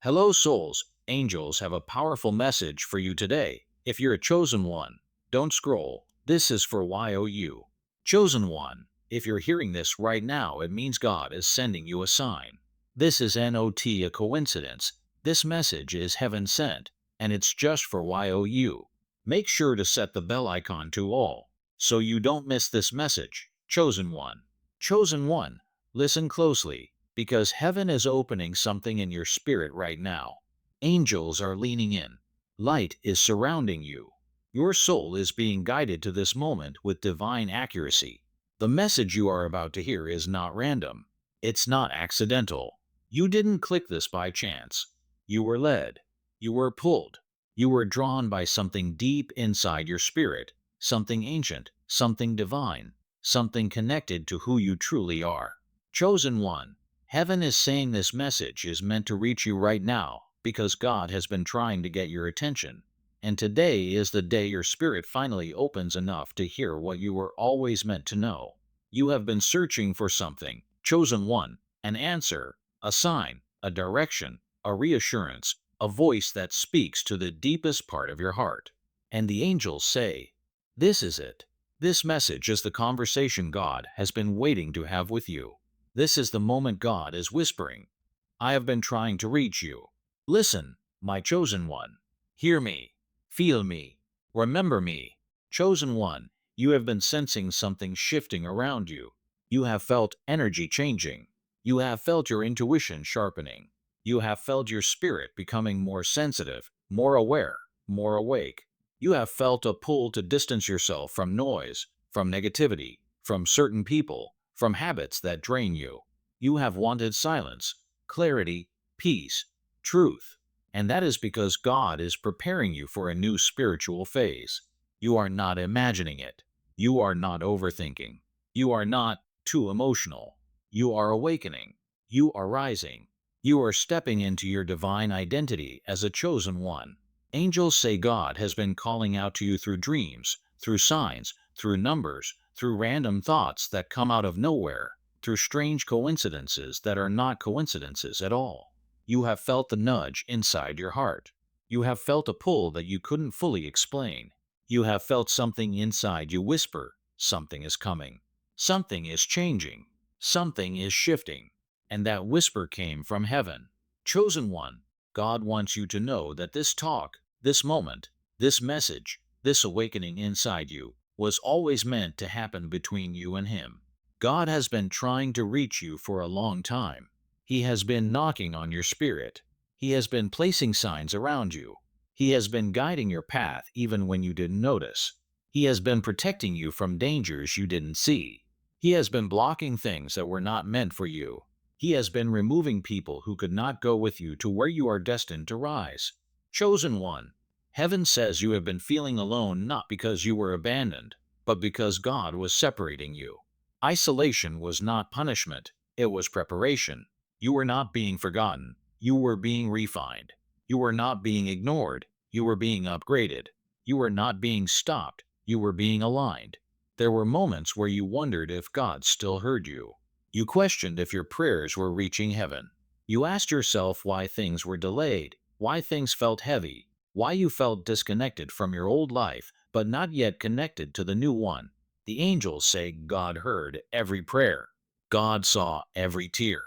Hello, souls. Angels have a powerful message for you today. If you're a chosen one, don't scroll. This is for YOU. Chosen one. If you're hearing this right now, it means God is sending you a sign. This is not a coincidence. This message is heaven sent, and it's just for YOU. Make sure to set the bell icon to all, so you don't miss this message. Chosen one. Chosen one. Listen closely, because heaven is opening something in your spirit right now. Angels are leaning in. Light is surrounding you. Your soul is being guided to this moment with divine accuracy. The message you are about to hear is not random. It's not accidental. You didn't click this by chance. You were led. You were pulled. You were drawn by something deep inside your spirit, something ancient, something divine, something connected to who you truly are. Chosen one. Heaven is saying this message is meant to reach you right now because God has been trying to get your attention. And today is the day your spirit finally opens enough to hear what you were always meant to know. You have been searching for something, chosen one, an answer, a sign, a direction, a reassurance, a voice that speaks to the deepest part of your heart. And the angels say, "This is it. This message is the conversation God has been waiting to have with you. This is the moment God is whispering, I have been trying to reach you. Listen, my chosen one. Hear me. Feel me. Remember me. Chosen one, you have been sensing something shifting around you. You have felt energy changing. You have felt your intuition sharpening. You have felt your spirit becoming more sensitive, more aware, more awake. You have felt a pull to distance yourself from noise, from negativity, from certain people, from habits that drain you. You have wanted silence, clarity, peace, truth. And that is because God is preparing you for a new spiritual phase. You are not imagining it. You are not overthinking. You are not too emotional. You are awakening. You are rising. You are stepping into your divine identity as a chosen one. Angels say God has been calling out to you through dreams, through signs, through numbers, through random thoughts that come out of nowhere, through strange coincidences that are not coincidences at all. You have felt the nudge inside your heart. You have felt a pull that you couldn't fully explain. You have felt something inside you whisper, something is coming. Something is changing. Something is shifting. And that whisper came from heaven. Chosen one, God wants you to know that this talk, this moment, this message, this awakening inside you, was always meant to happen between you and Him. God has been trying to reach you for a long time. He has been knocking on your spirit. He has been placing signs around you. He has been guiding your path even when you didn't notice. He has been protecting you from dangers you didn't see. He has been blocking things that were not meant for you. He has been removing people who could not go with you to where you are destined to rise. Chosen one, heaven says you have been feeling alone not because you were abandoned, but because God was separating you. Isolation was not punishment, it was preparation. You were not being forgotten, you were being refined. You were not being ignored, you were being upgraded. You were not being stopped, you were being aligned. There were moments where you wondered if God still heard you. You questioned if your prayers were reaching heaven. You asked yourself why things were delayed, why things felt heavy, why you felt disconnected from your old life, but not yet connected to the new one. The angels say God heard every prayer. God saw every tear.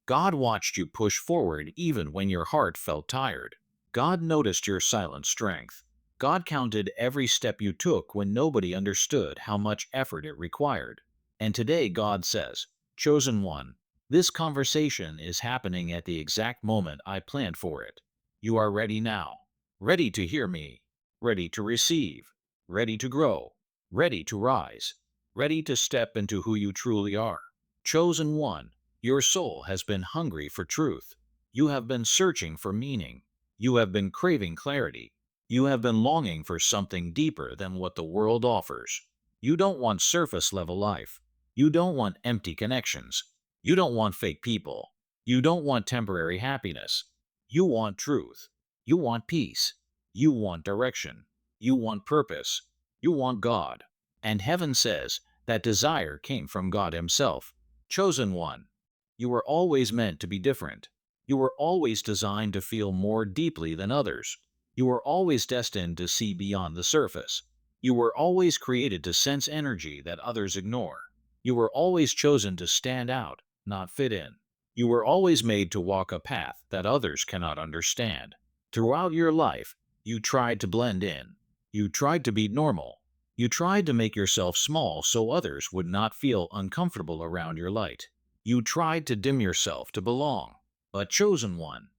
God watched you push forward even when your heart felt tired. God noticed your silent strength. God counted every step you took when nobody understood how much effort it required. And today God says, Chosen one, this conversation is happening at the exact moment I planned for it. You are ready now. Ready to hear me. Ready to receive. Ready to grow. Ready to rise. Ready to step into who you truly are. Chosen one, your soul has been hungry for truth. You have been searching for meaning. You have been craving clarity. You have been longing for something deeper than what the world offers. You don't want surface level life. You don't want empty connections. You don't want fake people. You don't want temporary happiness. You want truth. You want peace. You want direction. You want purpose. You want God. And heaven says that desire came from God Himself. Chosen one. You were always meant to be different. You were always designed to feel more deeply than others. You were always destined to see beyond the surface. You were always created to sense energy that others ignore. You were always chosen to stand out, not fit in. You were always made to walk a path that others cannot understand. Throughout your life, you tried to blend in. You tried to be normal. You tried to make yourself small so others would not feel uncomfortable around your light. You tried to dim yourself to belong. But chosen one,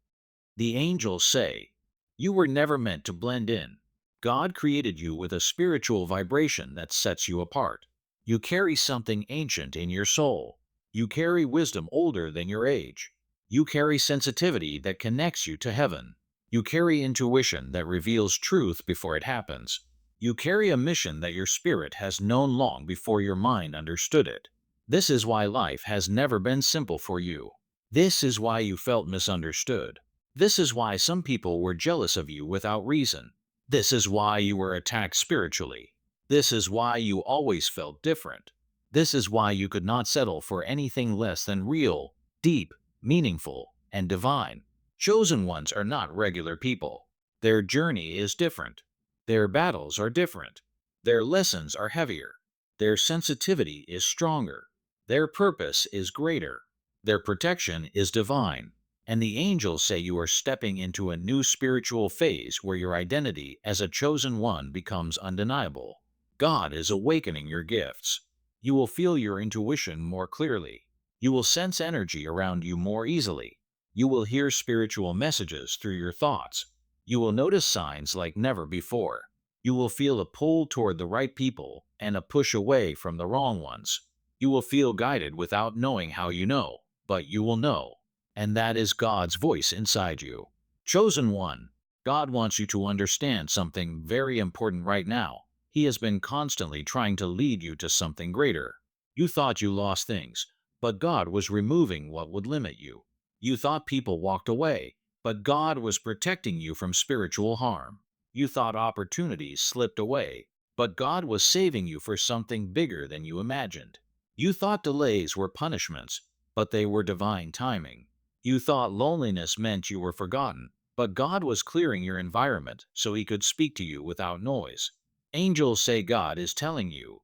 the angels say, you were never meant to blend in. God created you with a spiritual vibration that sets you apart. You carry something ancient in your soul. You carry wisdom older than your age. You carry sensitivity that connects you to heaven. You carry intuition that reveals truth before it happens. You carry a mission that your spirit has known long before your mind understood it. This is why life has never been simple for you. This is why you felt misunderstood. This is why some people were jealous of you without reason. This is why you were attacked spiritually. This is why you always felt different. This is why you could not settle for anything less than real, deep, meaningful, and divine. Chosen ones are not regular people. Their journey is different. Their battles are different. Their lessons are heavier. Their sensitivity is stronger. Their purpose is greater. Their protection is divine. And the angels say you are stepping into a new spiritual phase where your identity as a chosen one becomes undeniable. God is awakening your gifts. You will feel your intuition more clearly. You will sense energy around you more easily. You will hear spiritual messages through your thoughts. You will notice signs like never before. You will feel a pull toward the right people and a push away from the wrong ones. You will feel guided without knowing how you know, but you will know. And that is God's voice inside you. Chosen one, God wants you to understand something very important right now. He has been constantly trying to lead you to something greater. You thought you lost things, but God was removing what would limit you. You thought people walked away, but God was protecting you from spiritual harm. You thought opportunities slipped away, but God was saving you for something bigger than you imagined. You thought delays were punishments, but they were divine timing. You thought loneliness meant you were forgotten, but God was clearing your environment so He could speak to you without noise. Angels say God is telling you,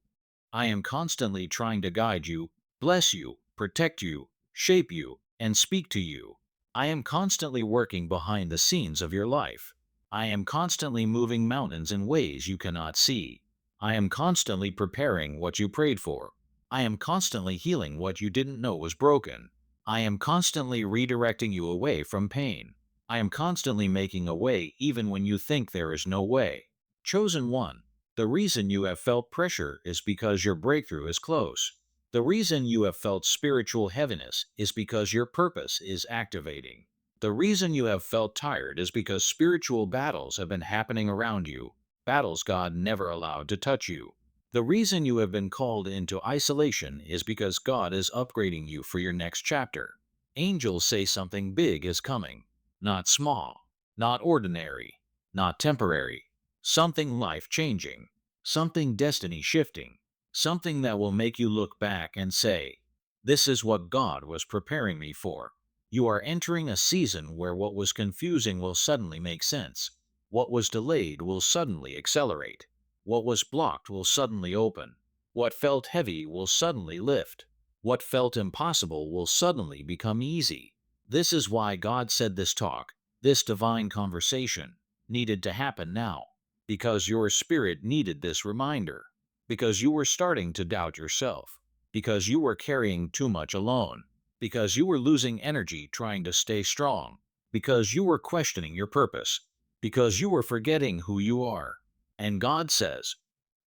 I am constantly trying to guide you, bless you, protect you, shape you, and speak to you. I am constantly working behind the scenes of your life. I am constantly moving mountains in ways you cannot see. I am constantly preparing what you prayed for. I am constantly healing what you didn't know was broken. I am constantly redirecting you away from pain. I am constantly making a way even when you think there is no way. Chosen one, the reason you have felt pressure is because your breakthrough is close. The reason you have felt spiritual heaviness is because your purpose is activating. The reason you have felt tired is because spiritual battles have been happening around you, battles God never allowed to touch you. The reason you have been called into isolation is because God is upgrading you for your next chapter. Angels say something big is coming. Not small, not ordinary, not temporary. Something life-changing. Something destiny-shifting. Something that will make you look back and say, this is what God was preparing me for. You are entering a season where what was confusing will suddenly make sense. What was delayed will suddenly accelerate. What was blocked will suddenly open. What felt heavy will suddenly lift. What felt impossible will suddenly become easy. This is why God said this talk, this divine conversation, needed to happen now. Because your spirit needed this reminder. Because you were starting to doubt yourself. Because you were carrying too much alone. Because you were losing energy trying to stay strong. Because you were questioning your purpose. Because you were forgetting who you are. And God says,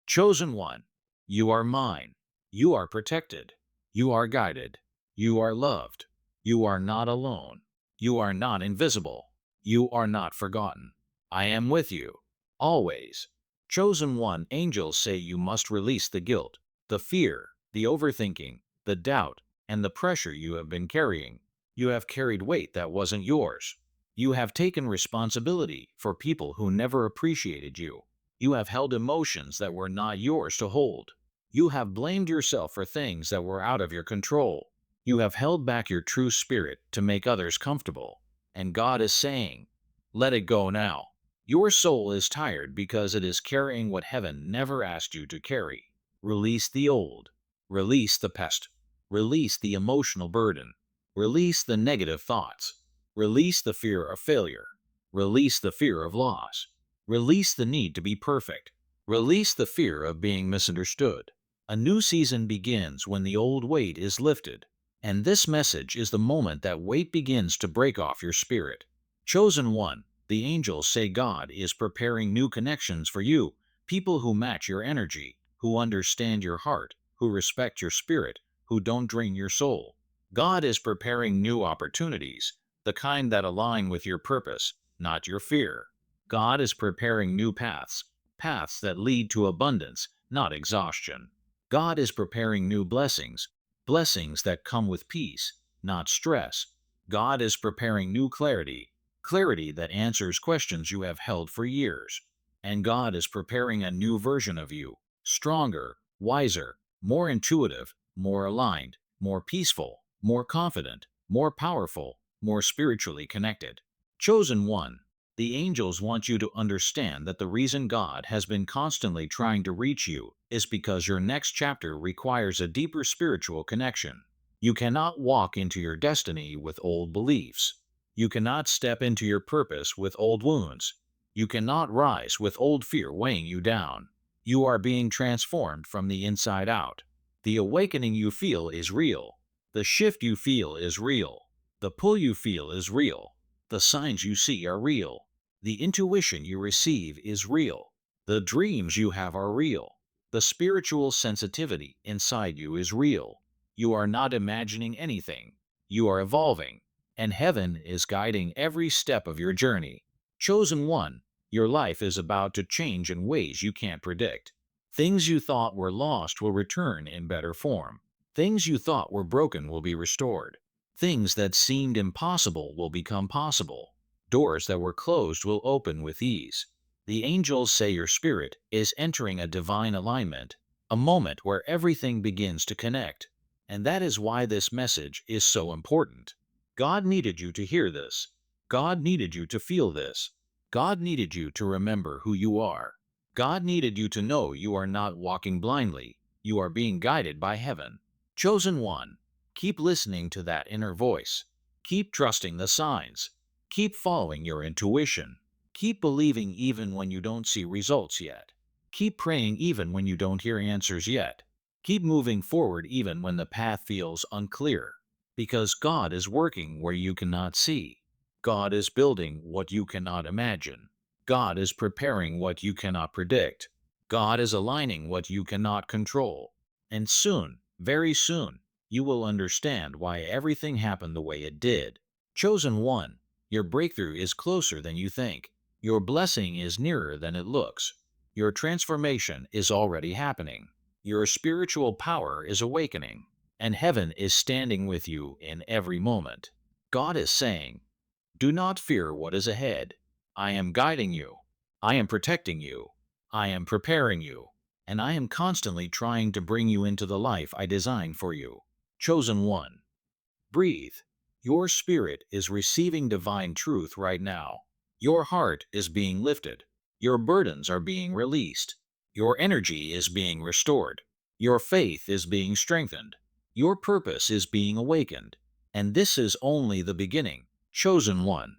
chosen one, you are mine. You are protected. You are guided. You are loved. You are not alone. You are not invisible. You are not forgotten. I am with you. Always. Chosen one, angels say you must release the guilt, the fear, the overthinking, the doubt, and the pressure you have been carrying. You have carried weight that wasn't yours. You have taken responsibility for people who never appreciated you. You have held emotions that were not yours to hold. You have blamed yourself for things that were out of your control. You have held back your true spirit to make others comfortable. and God is saying, let it go now. Your soul is tired because it is carrying what heaven never asked you to carry. Release the old. Release the past. Release the emotional burden. Release the negative thoughts. Release the fear of failure. Release the fear of loss. Release the need to be perfect. Release the fear of being misunderstood. A new season begins when the old weight is lifted. And this message is the moment that weight begins to break off your spirit. Chosen one, the angels say God is preparing new connections for you, people who match your energy, who understand your heart, who respect your spirit, who don't drain your soul. God is preparing new opportunities, the kind that align with your purpose, not your fear. God is preparing new paths, paths that lead to abundance, not exhaustion. God is preparing new blessings, blessings that come with peace, not stress. God is preparing new clarity, clarity that answers questions you have held for years. And God is preparing a new version of you, stronger, wiser, more intuitive, more aligned, more peaceful, more confident, more powerful, more spiritually connected. Chosen one, the angels want you to understand that the reason God has been constantly trying to reach you is because your next chapter requires a deeper spiritual connection. You cannot walk into your destiny with old beliefs. You cannot step into your purpose with old wounds. You cannot rise with old fear weighing you down. You are being transformed from the inside out. The awakening you feel is real. The shift you feel is real. The pull you feel is real. The signs you see are real. The intuition you receive is real. The dreams you have are real. The spiritual sensitivity inside you is real. You are not imagining anything. You are evolving, and heaven is guiding every step of your journey. Chosen one, your life is about to change in ways you can't predict. Things you thought were lost will return in better form. Things you thought were broken will be restored. Things that seemed impossible will become possible. Doors that were closed will open with ease. The angels say your spirit is entering a divine alignment, a moment where everything begins to connect. And that is why this message is so important. God needed you to hear this. God needed you to feel this. God needed you to remember who you are. God needed you to know you are not walking blindly. You are being guided by heaven. Chosen one, keep listening to that inner voice. Keep trusting the signs. Keep following your intuition. Keep believing even when you don't see results yet. Keep praying even when you don't hear answers yet. Keep moving forward even when the path feels unclear. Because God is working where you cannot see. God is building what you cannot imagine. God is preparing what you cannot predict. God is aligning what you cannot control. And soon, very soon, you will understand why everything happened the way it did. Chosen one, your breakthrough is closer than you think. Your blessing is nearer than it looks. Your transformation is already happening. Your spiritual power is awakening, and heaven is standing with you in every moment. God is saying, do not fear what is ahead. I am guiding you. I am protecting you. I am preparing you. And I am constantly trying to bring you into the life I designed for you. Chosen one. Breathe. Your spirit is receiving divine truth right now. Your heart is being lifted. Your burdens are being released. Your energy is being restored. Your faith is being strengthened. Your purpose is being awakened. And this is only the beginning. Chosen one.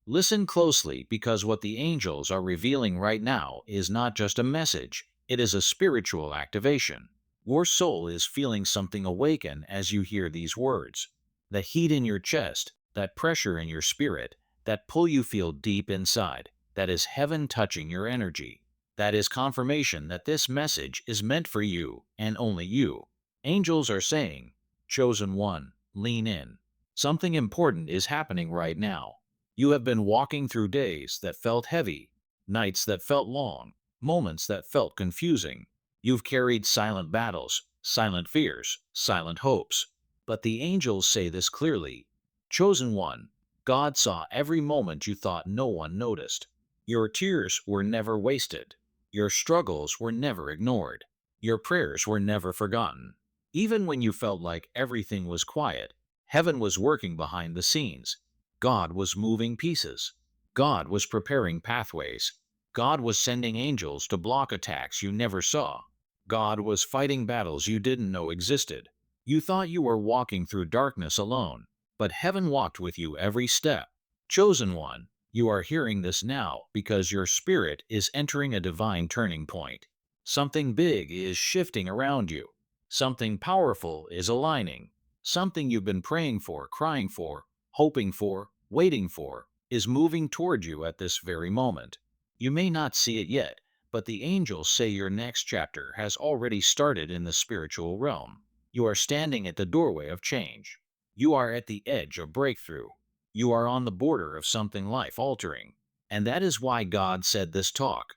Listen closely because what the angels are revealing right now is not just a message, it is a spiritual activation. Your soul is feeling something awaken as you hear these words. The heat in your chest, that pressure in your spirit, that pull you feel deep inside, that is heaven touching your energy. That is confirmation that this message is meant for you and only you. Angels are saying, Chosen one, lean in. Something important is happening right now. You have been walking through days that felt heavy, nights that felt long, moments that felt confusing. You've carried silent battles, silent fears, silent hopes. But the angels say this clearly. Chosen one, God saw every moment you thought no one noticed. Your tears were never wasted. Your struggles were never ignored. Your prayers were never forgotten. Even when you felt like everything was quiet, heaven was working behind the scenes. God was moving pieces. God was preparing pathways. God was sending angels to block attacks you never saw. God was fighting battles you didn't know existed. You thought you were walking through darkness alone, but heaven walked with you every step. Chosen one, you are hearing this now because your spirit is entering a divine turning point. Something big is shifting around you. Something powerful is aligning. Something you've been praying for, crying for, hoping for, waiting for, is moving toward you at this very moment. You may not see it yet, but the angels say your next chapter has already started in the spiritual realm. You are standing at the doorway of change. You are at the edge of breakthrough. You are on the border of something life-altering. And that is why God said this talk,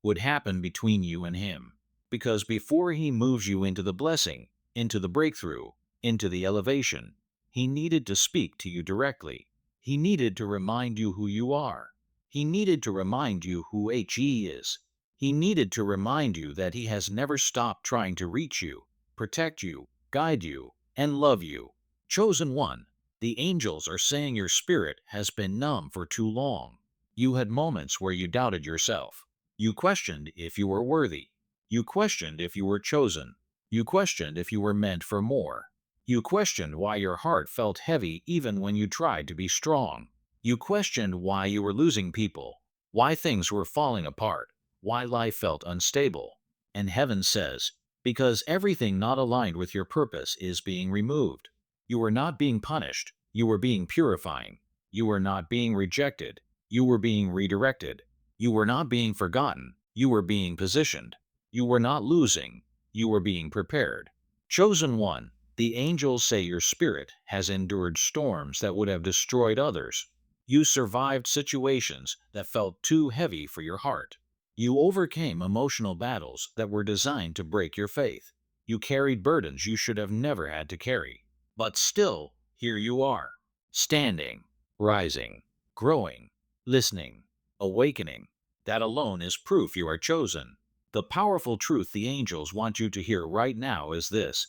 would happen between you and Him. Because before He moves you into the blessing, into the breakthrough, into the elevation, He needed to speak to you directly. He needed to remind you who you are. He needed to remind you who He is. He needed to remind you that He has never stopped trying to reach you, protect you, guide you, and love you. Chosen one, the angels are saying your spirit has been numb for too long. You had moments where you doubted yourself. You questioned if you were worthy. You questioned if you were chosen. You questioned if you were meant for more. You questioned why your heart felt heavy even when you tried to be strong. You questioned why you were losing people, why things were falling apart, why life felt unstable. And heaven says, because everything not aligned with your purpose is being removed. You were not being punished, you were being purifying. You were not being rejected, you were being redirected. You were not being forgotten, you were being positioned. You were not losing, you were being prepared. Chosen one, the angels say your spirit has endured storms that would have destroyed others. You survived situations that felt too heavy for your heart. You overcame emotional battles that were designed to break your faith. You carried burdens you should have never had to carry. But still, here you are, standing, rising, growing, listening, awakening. That alone is proof you are chosen. The powerful truth the angels want you to hear right now is this: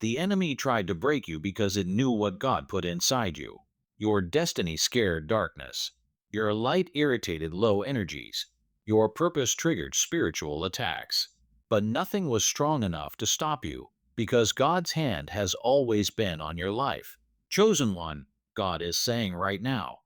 the enemy tried to break you because it knew what God put inside you. Your destiny scared darkness. Your light irritated low energies. Your purpose triggered spiritual attacks. But nothing was strong enough to stop you, because God's hand has always been on your life. Chosen one, God is saying right now,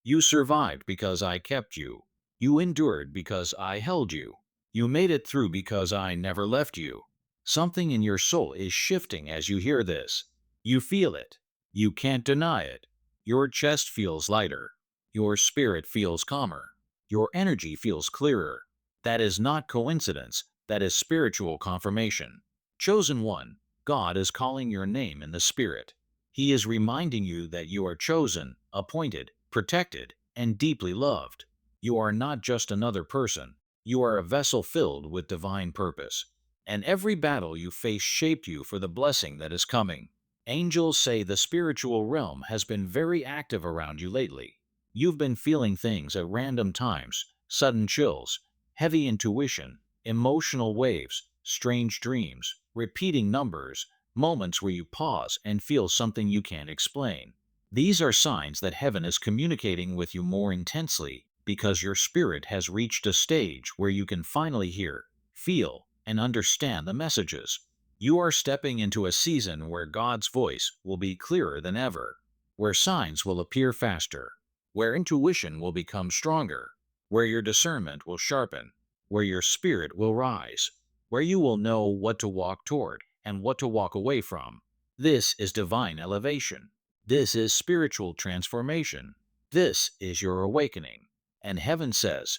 you survived because I kept you. You endured because I held you. You made it through because I never left you. Something in your soul is shifting as you hear this. You feel it. You can't deny it. Your chest feels lighter. Your spirit feels calmer. Your energy feels clearer. That is not coincidence. That is spiritual confirmation. Chosen one, God is calling your name in the spirit. He is reminding you that you are chosen, appointed, protected, and deeply loved. You are not just another person. You are a vessel filled with divine purpose. And every battle you face shaped you for the blessing that is coming. Angels say the spiritual realm has been very active around you lately. You've been feeling things at random times, sudden chills, heavy intuition, emotional waves, strange dreams, repeating numbers, moments where you pause and feel something you can't explain. These are signs that heaven is communicating with you more intensely, because your spirit has reached a stage where you can finally hear, feel, and understand the messages. You are stepping into a season where God's voice will be clearer than ever, where signs will appear faster, where intuition will become stronger, where your discernment will sharpen, where your spirit will rise, where you will know what to walk toward and what to walk away from. This is divine elevation. This is spiritual transformation. This is your awakening. And heaven says,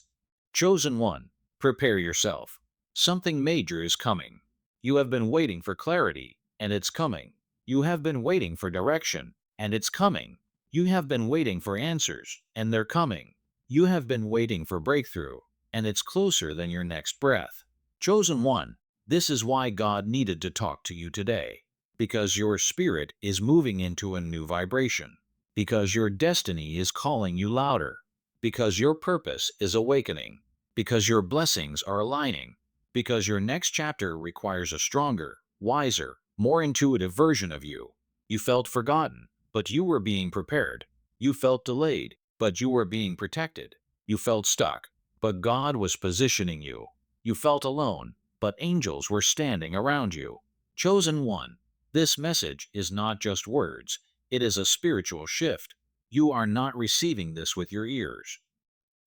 chosen one, prepare yourself. Something major is coming. You have been waiting for clarity, and it's coming. You have been waiting for direction, and it's coming. You have been waiting for answers, and they're coming. You have been waiting for breakthrough, and it's closer than your next breath. Chosen one, this is why God needed to talk to you today. Because your spirit is moving into a new vibration. Because your destiny is calling you louder. Because your purpose is awakening. Because your blessings are aligning. Because your next chapter requires a stronger, wiser, more intuitive version of you. You felt forgotten, but you were being prepared. You felt delayed, but you were being protected. You felt stuck, but God was positioning you. You felt alone, but angels were standing around you. Chosen one, this message is not just words, it is a spiritual shift. You are not receiving this with your ears.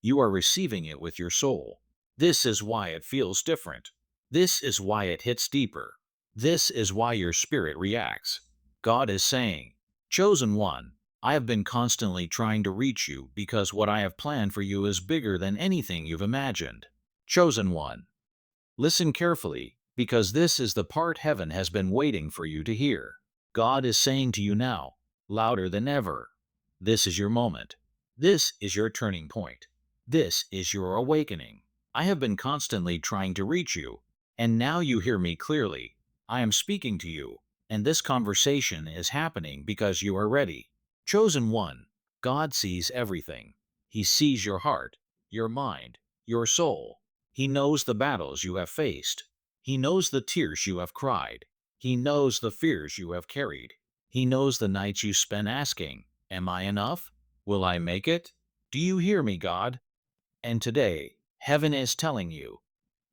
You are receiving it with your soul. This is why it feels different. This is why it hits deeper. This is why your spirit reacts. God is saying, Chosen one, I have been constantly trying to reach you because what I have planned for you is bigger than anything you've imagined. Chosen one, listen carefully, because this is the part heaven has been waiting for you to hear. God is saying to you now, louder than ever, this is your moment. This is your turning point. This is your awakening. I have been constantly trying to reach you, and now you hear me clearly. I am speaking to you, and this conversation is happening because you are ready. Chosen one, God sees everything. He sees your heart, your mind, your soul. He knows the battles you have faced. He knows the tears you have cried. He knows the fears you have carried. He knows the nights you spent asking, Am I enough? Will I make it? Do you hear me, God? And today, heaven is telling you,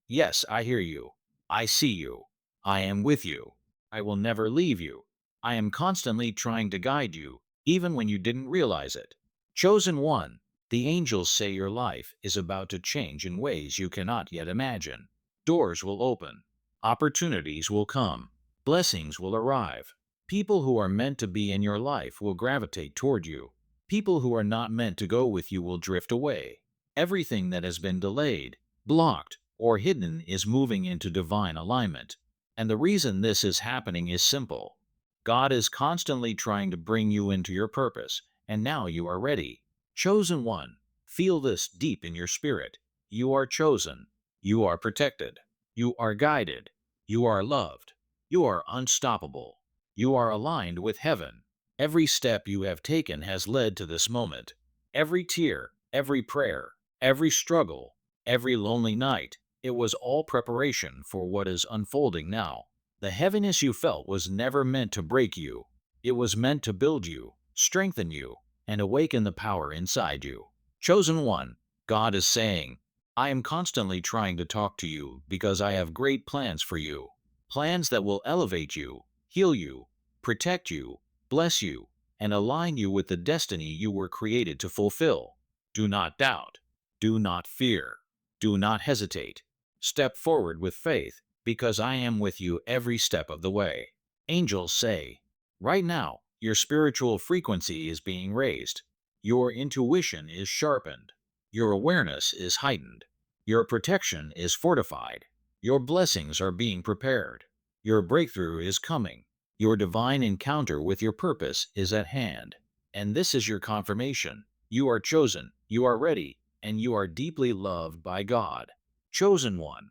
Yes, I hear you. I see you. I am with you. I will never leave you. I am constantly trying to guide you, even when you didn't realize it. Chosen one, the angels say your life is about to change in ways you cannot yet imagine. Doors will open. Opportunities will come. Blessings will arrive. People who are meant to be in your life will gravitate toward you. People who are not meant to go with you will drift away. Everything that has been delayed, blocked, or hidden is moving into divine alignment. And the reason this is happening is simple. God is constantly trying to bring you into your purpose, and now you are ready. Chosen one, feel this deep in your spirit. You are chosen. You are protected. You are guided. You are loved. You are unstoppable. You are aligned with heaven. Every step you have taken has led to this moment. Every tear, every prayer, every struggle, every lonely night, it was all preparation for what is unfolding now. The heaviness you felt was never meant to break you. It was meant to build you, strengthen you, and awaken the power inside you. Chosen one, God is saying, I am constantly trying to talk to you because I have great plans for you. Plans that will elevate you, heal you, protect you, bless you, and align you with the destiny you were created to fulfill. Do not doubt. Do not fear. Do not hesitate. Step forward with faith, because I am with you every step of the way. Angels say, right now, your spiritual frequency is being raised. Your intuition is sharpened. Your awareness is heightened. Your protection is fortified. Your blessings are being prepared. Your breakthrough is coming. Your divine encounter with your purpose is at hand. And this is your confirmation. You are chosen, you are ready, and you are deeply loved by God. Chosen one.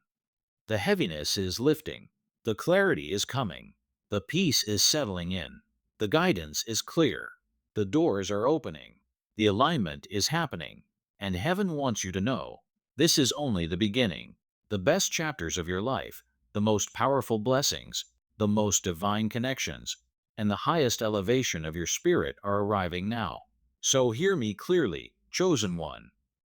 The heaviness is lifting. The clarity is coming. The peace is settling in. The guidance is clear. The doors are opening. The alignment is happening. And heaven wants you to know, this is only the beginning. The best chapters of your life, the most powerful blessings, the most divine connections, and the highest elevation of your spirit are arriving now. So hear me clearly, chosen one.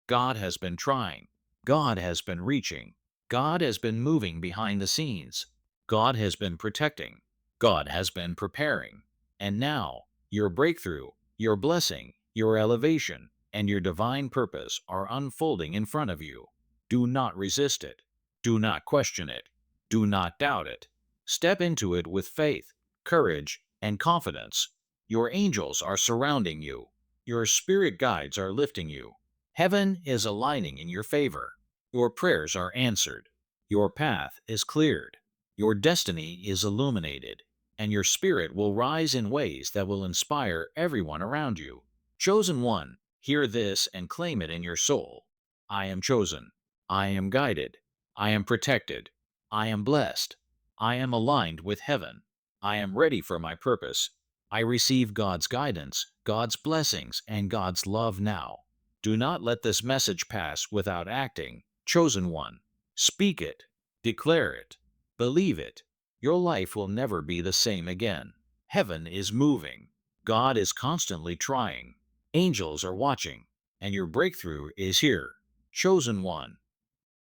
God has been trying. God has been reaching. God has been moving behind the scenes. God has been protecting. God has been preparing. And now, your breakthrough, your blessing, your elevation, and your divine purpose are unfolding in front of you. Do not resist it. Do not question it. Do not doubt it. Step into it with faith, courage, and confidence. Your angels are surrounding you. Your spirit guides are lifting you. Heaven is aligning in your favor. Your prayers are answered. Your path is cleared. Your destiny is illuminated. And your spirit will rise in ways that will inspire everyone around you. Chosen one, hear this and claim it in your soul. I am chosen. I am guided. I am protected. I am blessed. I am aligned with heaven. I am ready for my purpose. I receive God's guidance, God's blessings, and God's love now. Do not let this message pass without acting. Chosen one, speak it, declare it, believe it. Your life will never be the same again. Heaven is moving. God is constantly trying. Angels are watching, and your breakthrough is here. Chosen one.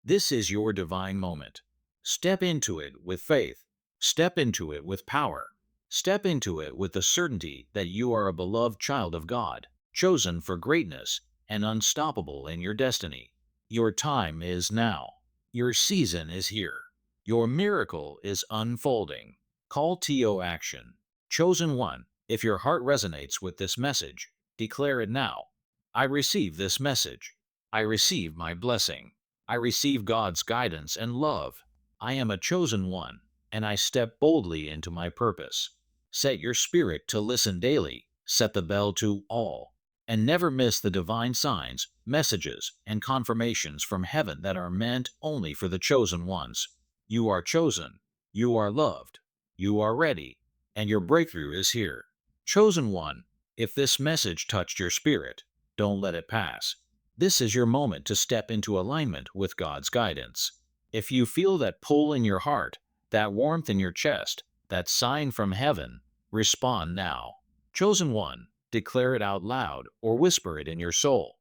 This is your divine moment. Step into it with faith. Step into it with power. Step into it with the certainty that you are a beloved child of God, chosen for greatness and unstoppable in your destiny. Your time is now. Your season is here. Your miracle is unfolding. Call to action. Chosen one, if your heart resonates with this message, declare it now. I receive this message. I receive my blessing. I receive God's guidance and love. I am a chosen one, and I step boldly into my purpose. Set your spirit to listen daily, set the bell to all, and never miss the divine signs, messages, and confirmations from heaven that are meant only for the chosen ones. You are chosen, you are loved, you are ready, and your breakthrough is here. Chosen one, if this message touched your spirit, don't let it pass. This is your moment to step into alignment with God's guidance. If you feel that pull in your heart, that warmth in your chest, that sign from heaven, respond now. Chosen one, declare it out loud or whisper it in your soul.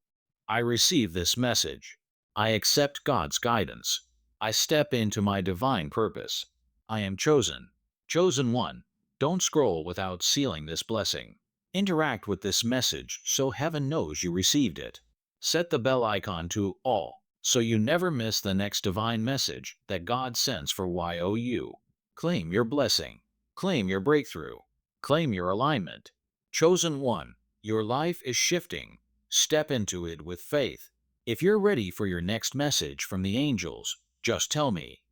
I receive this message. I accept God's guidance. I step into my divine purpose. I am chosen. Chosen one, don't scroll without sealing this blessing. Interact with this message so heaven knows you received it. Set the bell icon to all so you never miss the next divine message that God sends for you. Claim your blessing. Claim your breakthrough. Claim your alignment. Chosen one, your life is shifting. Step into it with faith. If you're ready for your next message from the angels, just tell me.